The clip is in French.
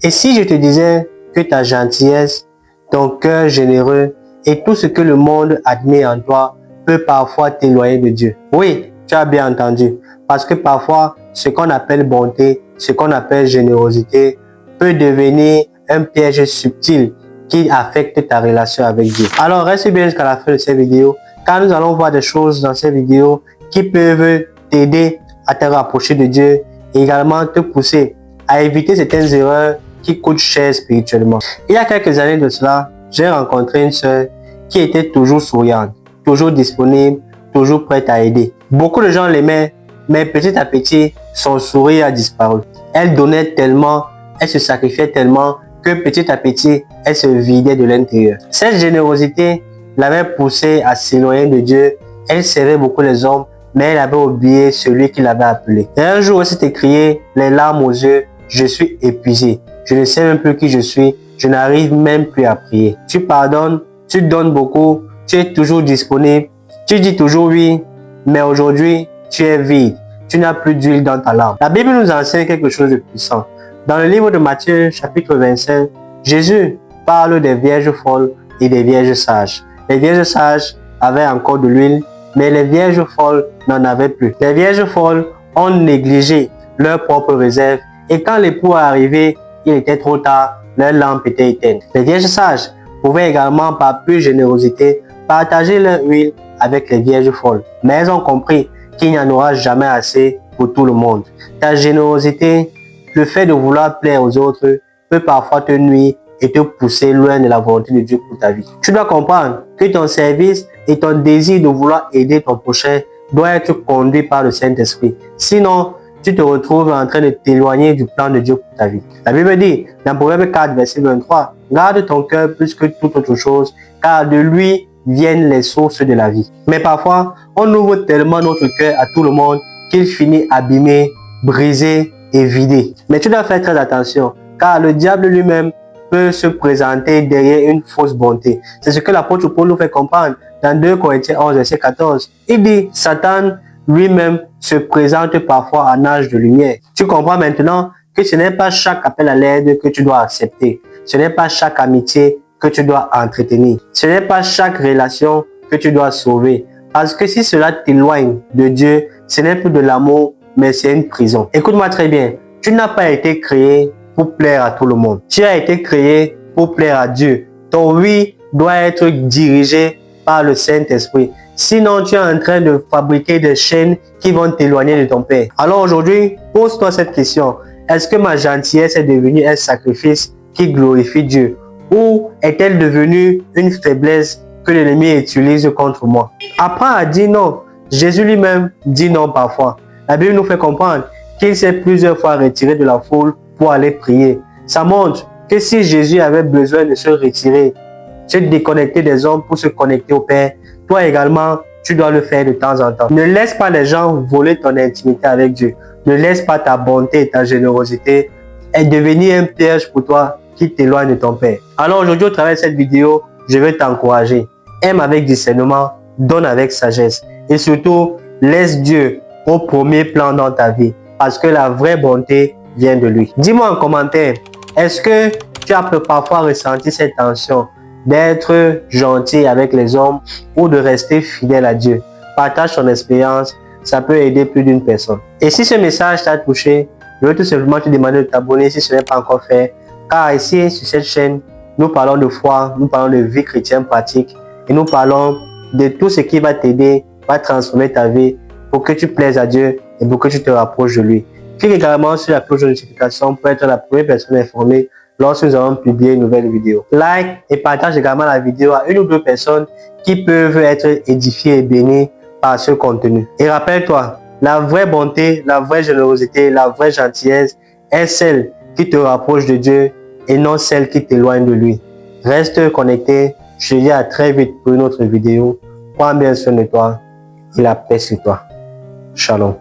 Et si je te disais que ta gentillesse, ton cœur généreux et tout ce que le monde admet en toi peut parfois t'éloigner de Dieu? Oui, tu as bien entendu. Parce que parfois, ce qu'on appelle bonté, ce qu'on appelle générosité, peut devenir un piège subtil qui affecte ta relation avec Dieu. Alors, reste bien jusqu'à la fin de cette vidéo, car nous allons voir des choses dans cette vidéo qui peuvent t'aider à te rapprocher de Dieu et également te pousser à éviter certaines erreurs qui coûtent cher spirituellement. Il y a quelques années de cela, j'ai rencontré une sœur qui était toujours souriante, toujours disponible, toujours prête à aider. Beaucoup de gens l'aimaient, mais petit à petit, son sourire a disparu. Elle donnait tellement, elle se sacrifiait tellement que petit à petit, elle se vidait de l'intérieur. Cette générosité l'avait poussée à s'éloigner de Dieu. Elle servait beaucoup les hommes, mais elle avait oublié celui qui l'avait appelé. Et un jour, elle s'est écriée, les larmes aux yeux, je suis épuisé. Je ne sais même plus qui je suis. Je n'arrive même plus à prier. Tu pardonnes, tu donnes beaucoup, tu es toujours disponible, tu dis toujours oui, mais aujourd'hui, tu es vide. Tu n'as plus d'huile dans ta lampe. La Bible nous enseigne quelque chose de puissant. Dans le livre de Matthieu, chapitre 25, Jésus parle des vierges folles et des vierges sages. Les vierges sages avaient encore de l'huile, mais les vierges folles n'en avaient plus. Les vierges folles ont négligé leur propre réserve et quand l'époux est arrivé, il était trop tard, leur lampe était éteinte. Les vierges sages pouvaient également, par plus générosité, partager leur huile avec les vierges folles. Mais elles ont compris qu'il n'y en aura jamais assez pour tout le monde. Ta générosité, le fait de vouloir plaire aux autres, peut parfois te nuire et te pousser loin de la volonté de Dieu pour ta vie. Tu dois comprendre que ton service et ton désir de vouloir aider ton prochain doit être conduit par le Saint-Esprit. Sinon, tu te retrouves en train de t'éloigner du plan de Dieu pour ta vie. La Bible dit, dans Proverbe 4, verset 23, « Garde ton cœur plus que toute autre chose, car de lui viennent les sources de la vie. » Mais parfois, on ouvre tellement notre cœur à tout le monde qu'il finit abîmé, brisé et vidé. Mais tu dois faire très attention, car le diable lui-même peut se présenter derrière une fausse bonté. C'est ce que l'apôtre Paul nous fait comprendre dans 2 Corinthiens 11, verset 14. Il dit, Satan lui-même se présente parfois en âge de lumière. Tu comprends maintenant que ce n'est pas chaque appel à l'aide que tu dois accepter. Ce n'est pas chaque amitié que tu dois entretenir. Ce n'est pas chaque relation que tu dois sauver. Parce que si cela t'éloigne de Dieu, ce n'est plus de l'amour, mais c'est une prison. Écoute-moi très bien. Tu n'as pas été créé pour plaire à tout le monde. Tu as été créé pour plaire à Dieu. Ton oui doit être dirigé par le Saint-Esprit. Sinon, tu es en train de fabriquer des chaînes qui vont t'éloigner de ton Père. Alors aujourd'hui, pose-toi cette question. Est-ce que ma gentillesse est devenue un sacrifice qui glorifie Dieu? Ou est-elle devenue une faiblesse que l'ennemi utilise contre moi? Apprends à dire non. Jésus lui-même dit non parfois. La Bible nous fait comprendre qu'il s'est plusieurs fois retiré de la foule pour aller prier. Ça montre que si Jésus avait besoin de se retirer, se déconnecter des hommes pour se connecter au Père, toi également, tu dois le faire de temps en temps. Ne laisse pas les gens voler ton intimité avec Dieu. Ne laisse pas ta bonté et ta générosité devenir un piège pour toi qui t'éloigne de ton Père. Alors aujourd'hui, au travers de cette vidéo, je vais t'encourager. Aime avec discernement, donne avec sagesse. Et surtout, laisse Dieu au premier plan dans ta vie. Parce que la vraie bonté vient de lui. Dis-moi en commentaire, est-ce que tu as parfois ressenti cette tension d'être gentil avec les hommes ou de rester fidèle à Dieu? Partage ton expérience, ça peut aider plus d'une personne. Et si ce message t'a touché, je veux tout simplement te demander de t'abonner si ce n'est pas encore fait. Car ici, sur cette chaîne, nous parlons de foi, nous parlons de vie chrétienne pratique et nous parlons de tout ce qui va t'aider, va transformer ta vie pour que tu plaises à Dieu et pour que tu te rapproches de lui. Clique également sur la cloche de notification pour être la première personne informée lorsque nous allons publier une nouvelle vidéo. Like et partage également la vidéo à une ou deux personnes qui peuvent être édifiées et bénies par ce contenu. Et rappelle-toi, la vraie bonté, la vraie générosité, la vraie gentillesse est celle qui te rapproche de Dieu et non celle qui t'éloigne de lui. Reste connecté. Je te dis à très vite pour une autre vidéo. Prends bien soin de toi et la paix sur toi. Shalom.